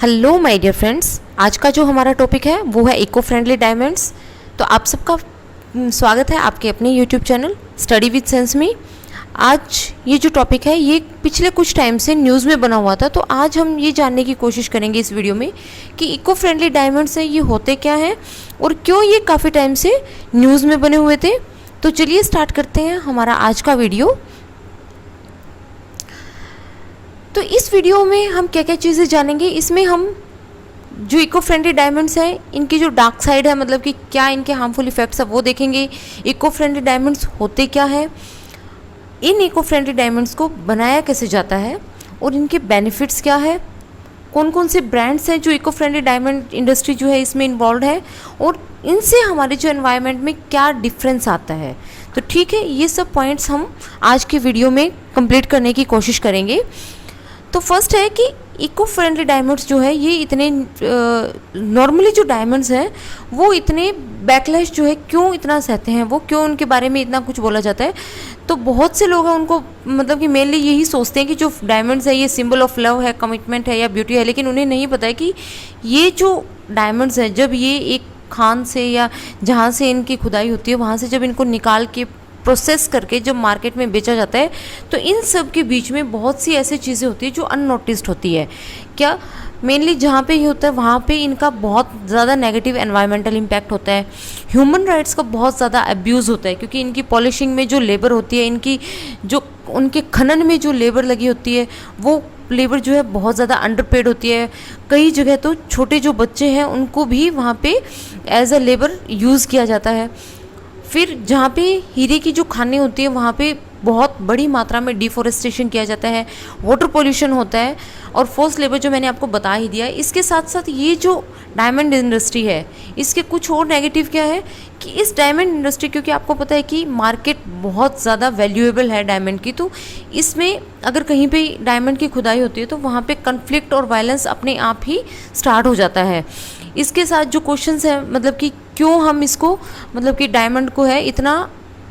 Hello my dear friends, आज का जो हमारा टॉपिक है वो है इको फ्रेंडली डायमंड्स। तो आप सबका स्वागत है आपके अपने YouTube channel study with sense में। आज ये जो टॉपिक है ये पिछले कुछ टाइम से न्यूज़ में बना हुआ था, तो आज हम ये जानने की कोशिश करेंगे इस वीडियो में कि इको फ्रेंडली डायमंड्स है ये होते क्या हैं और क्यों ये काफ़ी टाइम से न्यूज़ में बने हुए थे। तो चलिए स्टार्ट करते हैं हमारा आज का वीडियो। तो इस वीडियो में हम क्या क्या चीज़ें जानेंगे, इसमें हम जो इको फ्रेंडली डायमंड्स हैं इनकी जो डार्क साइड है, मतलब कि क्या इनके हार्मफुल इफेक्ट्स है वो देखेंगे। इको फ्रेंडली डायमंड्स होते क्या है, इन इको फ्रेंडली डायमंड्स को बनाया कैसे जाता है और इनके बेनिफिट्स क्या है, कौन कौन से ब्रांड्स हैं जो इको फ्रेंडली डायमंड इंडस्ट्री जो है इसमें इन्वॉल्व है और इनसे हमारे जो एनवायरनमेंट में क्या डिफरेंस आता है। तो ठीक है, ये सब पॉइंट्स हम आज के वीडियो में कंप्लीट करने की कोशिश करेंगे। तो फर्स्ट है कि इको फ्रेंडली डायमंड्स जो है ये इतने नॉर्मली जो डायमंड्स हैं वो इतने बैकलैश जो है क्यों इतना सहते हैं, वो क्यों उनके बारे में इतना कुछ बोला जाता है। तो बहुत से लोग हैं उनको मतलब कि मेनली यही सोचते हैं कि जो डायमंड्स है ये सिंबल ऑफ लव है, कमिटमेंट है या ब्यूटी है, लेकिन उन्हें नहीं पता है कि ये जो डायमंड्स हैं जब ये एक खान से या जहाँ से इनकी खुदाई होती है वहाँ से जब इनको निकाल के प्रोसेस करके जब मार्केट में बेचा जाता है तो इन सब के बीच में बहुत सी ऐसी चीज़ें होती है जो अननोटिस्ड होती है। क्या मेनली जहाँ पे ये होता है वहाँ पे इनका बहुत ज़्यादा नेगेटिव एनवायरमेंटल इम्पैक्ट होता है, ह्यूमन राइट्स का बहुत ज़्यादा अब्यूज़ होता है, क्योंकि इनकी पॉलिशिंग में जो लेबर होती है, इनकी जो उनके खनन में जो लेबर लगी होती है वो लेबर जो है बहुत ज़्यादा अंडरपेड होती है। कई जगह तो छोटे जो बच्चे हैं उनको भी वहाँ पे एज अ लेबर यूज़ किया जाता है। फिर जहाँ पे हीरे की जो खानें होती है वहाँ पे बहुत बड़ी मात्रा में डिफॉरेस्टेशन किया जाता है, वाटर पोल्यूशन होता है और फोर्स लेबर जो मैंने आपको बता ही दिया है। इसके साथ साथ ये जो डायमंड इंडस्ट्री है इसके कुछ और नेगेटिव क्या है कि इस डायमंड इंडस्ट्री, क्योंकि आपको पता है कि मार्केट बहुत ज़्यादा वैल्यूएबल है डायमंड की, तो इसमें अगर कहीं पे डायमंड की खुदाई होती है तो वहाँ पे कन्फ्लिक्ट और वायलेंस अपने आप ही स्टार्ट हो जाता है। इसके साथ जो क्वेश्चंस हैं मतलब कि क्यों हम इसको मतलब कि डायमंड को है इतना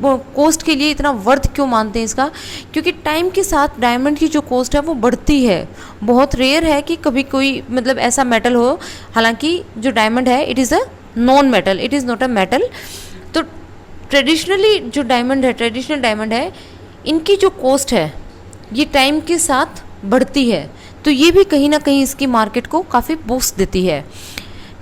कॉस्ट के लिए इतना वर्थ क्यों मानते हैं इसका, क्योंकि टाइम के साथ डायमंड की जो कॉस्ट है वो बढ़ती है। बहुत रेयर है कि कभी कोई मतलब ऐसा मेटल हो, हालांकि जो डायमंड है it is a non metal, it is not a metal. तो ट्रेडिशनली जो डायमंड है, ट्रेडिशनल डायमंड है, इनकी जो कॉस्ट है ये टाइम के साथ बढ़ती है, तो ये भी कहीं ना कहीं इसकी मार्केट को काफ़ी बूस्ट देती है।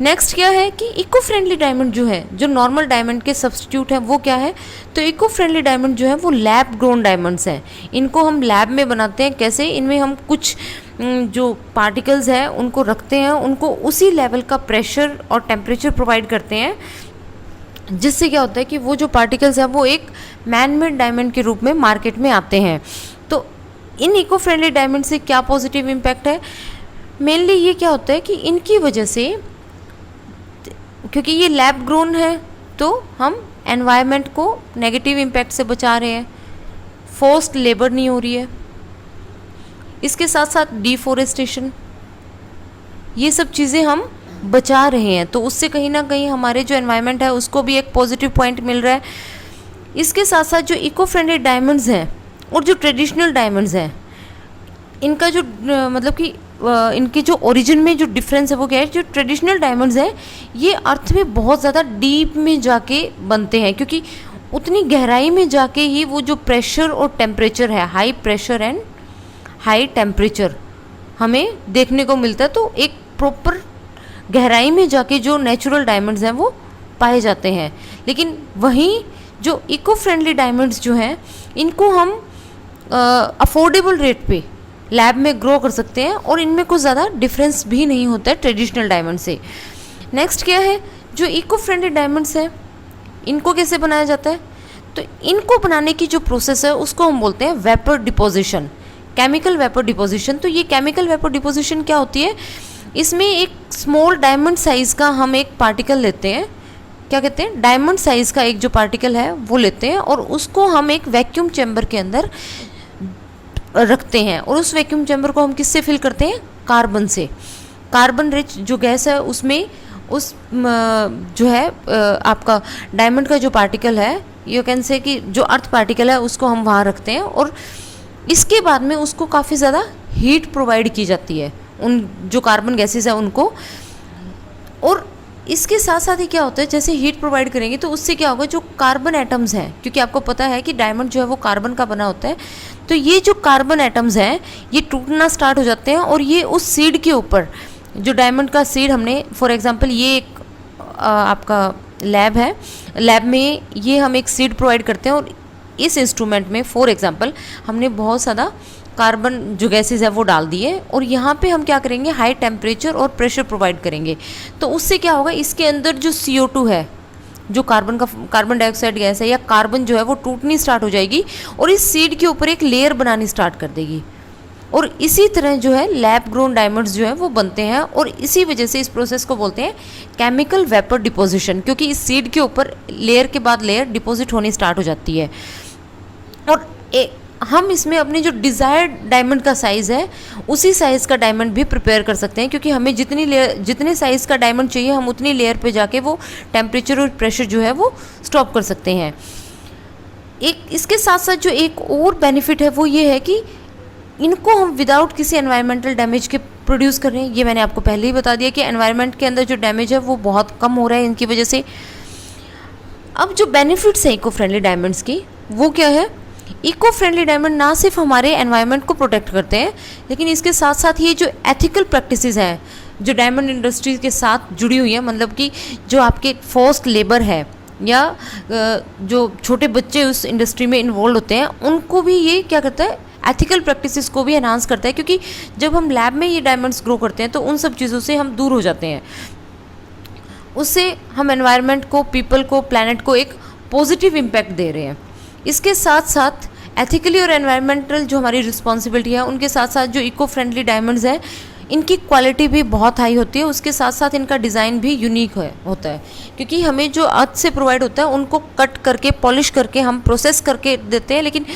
नेक्स्ट क्या है कि इको फ्रेंडली डायमंड जो है, जो नॉर्मल डायमंड के सब्स्टिट्यूट है वो क्या है, तो इको फ्रेंडली डायमंड जो है वो लैब ग्रोन डायमंड्स हैं। इनको हम लैब में बनाते हैं। कैसे? इनमें हम कुछ जो पार्टिकल्स हैं उनको रखते हैं, उनको उसी लेवल का प्रेशर और टेम्परेचर प्रोवाइड करते हैं, जिससे क्या होता है कि वो जो पार्टिकल्स हैं वो एक मैन मेड डायमंड के रूप में मार्केट में आते हैं। तो इन इको फ्रेंडली डायमंड से क्या पॉजिटिव इम्पैक्ट है, मेनली ये क्या होता है कि इनकी वजह से, क्योंकि ये लैब ग्रोन है तो हम एनवायरनमेंट को नेगेटिव इम्पैक्ट से बचा रहे हैं, फोर्स्ड लेबर नहीं हो रही है, इसके साथ साथ डिफॉरेस्टेशन, ये सब चीज़ें हम बचा रहे हैं, तो उससे कहीं ना कहीं हमारे जो एनवायरनमेंट है उसको भी एक पॉजिटिव पॉइंट मिल रहा है। इसके साथ साथ जो इको फ्रेंडली डायमंड्स हैं और जो ट्रेडिशनल डायमंड्स हैं इनका जो मतलब कि इनके जो ओरिजिन में जो डिफरेंस है वो क्या है, जो ट्रेडिशनल डायमंड्स हैं ये अर्थ में बहुत ज़्यादा डीप में जाके बनते हैं, क्योंकि उतनी गहराई में जाके ही वो जो प्रेशर और टेम्परेचर है, high pressure and high temperature हमें देखने को मिलता है, तो एक प्रॉपर गहराई में जाके जो नेचुरल डायमंड्स हैं वो पाए जाते हैं। लेकिन वहीं जो इको फ्रेंडली डायमंड्स जो हैं इनको हम अफोर्डेबल रेट पे लैब में ग्रो कर सकते हैं और इनमें कुछ ज़्यादा डिफरेंस भी नहीं होता है ट्रेडिशनल डायमंड से। नेक्स्ट क्या है, जो इको फ्रेंडली डायमंड्स हैं इनको कैसे बनाया जाता है, तो इनको बनाने की जो प्रोसेस है उसको हम बोलते हैं vapour deposition, chemical vapour deposition. तो ये केमिकल वेपर डिपोजिशन क्या होती है, इसमें एक स्मॉल डायमंड साइज़ का हम एक पार्टिकल लेते हैं, क्या कहते हैं, डायमंड साइज़ का एक जो पार्टिकल है वो लेते हैं और उसको हम एक वैक्यूम चैम्बर के अंदर रखते हैं और उस वैक्यूम चैम्बर को हम किससे फिल करते हैं, कार्बन से। कार्बन रिच जो गैस है उसमें उस जो है आपका डायमंड का जो पार्टिकल है, यू कैन से कि जो अर्थ पार्टिकल है उसको हम वहाँ रखते हैं और इसके बाद में उसको काफ़ी ज़्यादा हीट प्रोवाइड की जाती है, उन जो कार्बन गैसेस है उनको। और इसके साथ साथ ही क्या होता है, जैसे हीट प्रोवाइड करेंगे तो उससे क्या होगा, जो कार्बन एटम्स हैं, क्योंकि आपको पता है कि डायमंड जो है वो कार्बन का बना होता है, तो ये जो कार्बन एटम्स हैं ये टूटना स्टार्ट हो जाते हैं और ये उस सीड के ऊपर, जो डायमंड का सीड हमने फॉर एग्जांपल ये एक आपका लैब है, लैब में ये हम एक सीड प्रोवाइड करते हैं और इस इंस्ट्रूमेंट में फॉर एग्जांपल हमने बहुत ज़्यादा कार्बन जो गैसेज है वो डाल दिए और यहाँ पे हम क्या करेंगे, हाई टेम्परेचर और प्रेशर प्रोवाइड करेंगे। तो उससे क्या होगा, इसके अंदर जो CO2 है, जो कार्बन डाइऑक्साइड गैस है या कार्बन जो है वो टूटनी स्टार्ट हो जाएगी और इस सीड के ऊपर एक लेयर बनानी स्टार्ट कर देगी। और इसी तरह जो है लैब ग्रोन डायमंड्स जो है वो बनते हैं और इसी वजह से इस प्रोसेस को बोलते हैं केमिकल वेपर डिपोजिशन, क्योंकि इस सीड के ऊपर लेयर के बाद लेयर डिपॉजिट होनी स्टार्ट हो जाती है। और हम इसमें अपने जो डिज़ायर्ड डायमंड का साइज़ है उसी साइज़ का डायमंड भी प्रिपेयर कर सकते हैं, क्योंकि हमें जितने साइज़ का डायमंड चाहिए हम उतनी लेयर पे जाके वो टेम्परेचर और प्रेशर जो है वो स्टॉप कर सकते हैं। एक इसके साथ साथ जो एक और बेनिफिट है वो ये है कि इनको हम विदाउट किसी एनवायरमेंटल डैमेज के प्रोड्यूस कर रहे हैं। ये मैंने आपको पहले ही बता दिया कि एनवायरनमेंट के अंदर जो डैमेज है वो बहुत कम हो रहा है इनकी वजह से। अब जो बेनिफिट्स हैं इको फ्रेंडली डायमंड्स की वो क्या है, इको फ्रेंडली डायमंड ना सिर्फ हमारे एनवायरनमेंट को प्रोटेक्ट करते हैं, लेकिन इसके साथ साथ ये जो एथिकल प्रैक्टिसेस हैं जो डायमंड इंडस्ट्री के साथ जुड़ी हुई है, मतलब कि जो आपके फोर्स्ड लेबर है या जो छोटे बच्चे उस इंडस्ट्री में इन्वॉल्व होते हैं, उनको भी ये क्या करता है, एथिकल प्रैक्टिसेस को भी एनहांस करता है। क्योंकि जब हम लैब में ये डायमंड्स ग्रो करते हैं तो उन सब चीज़ों से हम दूर हो जाते हैं, उससे हम एनवायरनमेंट को, पीपल को, प्लैनेट को एक पॉजिटिव इम्पैक्ट दे रहे हैं। इसके साथ साथ एथिकली और एनवायरमेंटल जो हमारी रिस्पॉन्सिबिलिटी है उनके साथ साथ जो इको फ्रेंडली डायमंड्स हैं इनकी क्वालिटी भी बहुत हाई होती है। उसके साथ साथ इनका डिज़ाइन भी यूनिक होता है, क्योंकि हमें जो अर्थ से प्रोवाइड होता है उनको कट करके, पॉलिश करके हम प्रोसेस करके देते हैं, लेकिन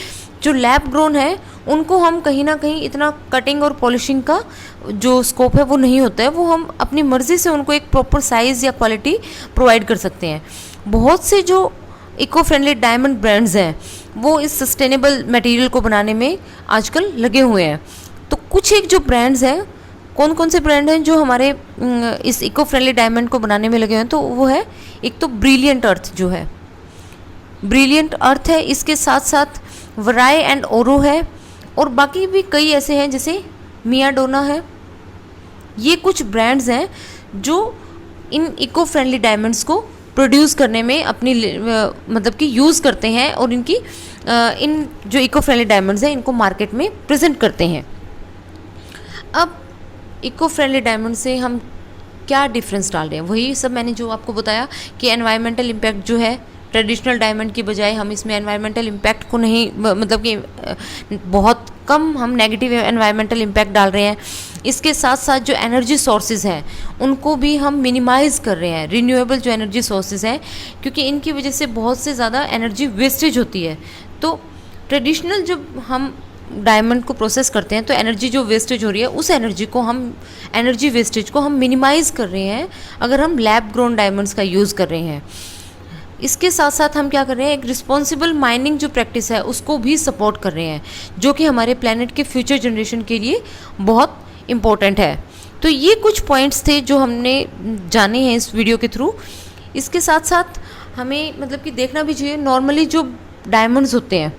जो लैब ग्रोन है उनको हम कहीं ना कहीं इतना कटिंग और पॉलिशिंग का जो स्कोप है वो नहीं होता है, वो हम अपनी मर्ज़ी से उनको एक प्रॉपर साइज़ या क्वालिटी प्रोवाइड कर सकते हैं। बहुत से जो इको फ्रेंडली डायमंड ब्रांड्स हैं वो इस सस्टेनेबल मटेरियल को बनाने में आजकल लगे हुए हैं। तो कुछ एक जो ब्रांड्स हैं, कौन कौन से ब्रांड हैं जो हमारे इस इको फ्रेंडली डायमंड को बनाने में लगे हुए हैं, तो वो है एक तो ब्रिलियंट अर्थ जो है, ब्रिलियंट अर्थ है, इसके साथ साथ वराई एंड ओरो है और बाकी भी कई ऐसे हैं जैसे मियाडोना है। ये कुछ ब्रांड्स हैं जो इन इको फ्रेंडली डायमंड्स को प्रोड्यूस करने में अपनी मतलब कि यूज़ करते हैं और इनकी इन जो इको फ्रेंडली डायमंड्स हैं इनको मार्केट में प्रेजेंट करते हैं। अब इको फ्रेंडली डायमंड से हम क्या डिफरेंस डाल रहे हैं, वही सब मैंने जो आपको बताया कि एनवायरमेंटल इम्पैक्ट जो है ट्रेडिशनल डायमंड की बजाय हम इसमें एनवायरमेंटल इम्पैक्ट को नहीं, मतलब कि बहुत कम हम नेगेटिव एनवायरमेंटल इम्पैक्ट डाल रहे हैं। इसके साथ साथ जो एनर्जी सोर्सेज हैं उनको भी हम मिनिमाइज़ कर रहे हैं, रिन्यूएबल जो एनर्जी सोर्सेज हैं, क्योंकि इनकी वजह से बहुत से ज़्यादा एनर्जी वेस्टेज होती है। तो ट्रेडिशनल जब हम डायमंड को प्रोसेस करते हैं तो एनर्जी जो वेस्टेज हो रही है उस एनर्जी वेस्टेज को हम मिनिमाइज़ कर रहे हैं अगर हम लैब ग्रोन डायमंड्स का यूज़ कर रहे हैं। इसके साथ साथ हम क्या कर रहे हैं, एक रिस्पॉन्सिबल माइनिंग जो प्रैक्टिस है उसको भी सपोर्ट कर रहे हैं, जो कि हमारे प्लैनेट के फ्यूचर जनरेशन के लिए बहुत इम्पोर्टेंट है। तो ये कुछ पॉइंट्स थे जो हमने जाने हैं इस वीडियो के थ्रू। इसके साथ साथ हमें मतलब कि देखना भी चाहिए, नॉर्मली जो डायमंड्स होते हैं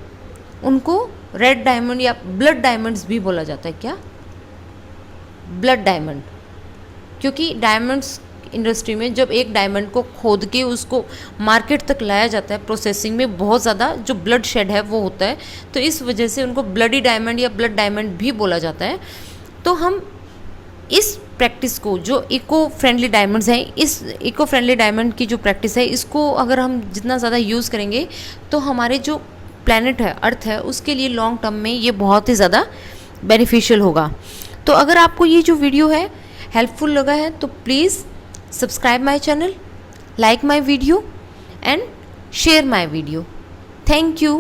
उनको रेड डायमंड या ब्लड डायमंड्स भी बोला जाता है। क्या? ब्लड डायमंड, क्योंकि डायमंड्स इंडस्ट्री में जब एक डायमंड को खोद के उसको मार्केट तक लाया जाता है, प्रोसेसिंग में बहुत ज़्यादा जो ब्लड शेड है वो होता है, तो इस वजह से उनको ब्लडी डायमंड या ब्लड डायमंड भी बोला जाता है। तो हम इस प्रैक्टिस को, जो इको फ्रेंडली डायमंड्स हैं, इस इको फ्रेंडली डायमंड की जो प्रैक्टिस है, इसको अगर हम जितना ज़्यादा यूज़ करेंगे तो हमारे जो प्लैनेट है, अर्थ है, उसके लिए लॉन्ग टर्म में ये बहुत ही ज़्यादा बेनिफिशियल होगा। तो अगर आपको ये जो वीडियो है हेल्पफुल लगा है तो please subscribe my channel, like my video and share my video. Thank you.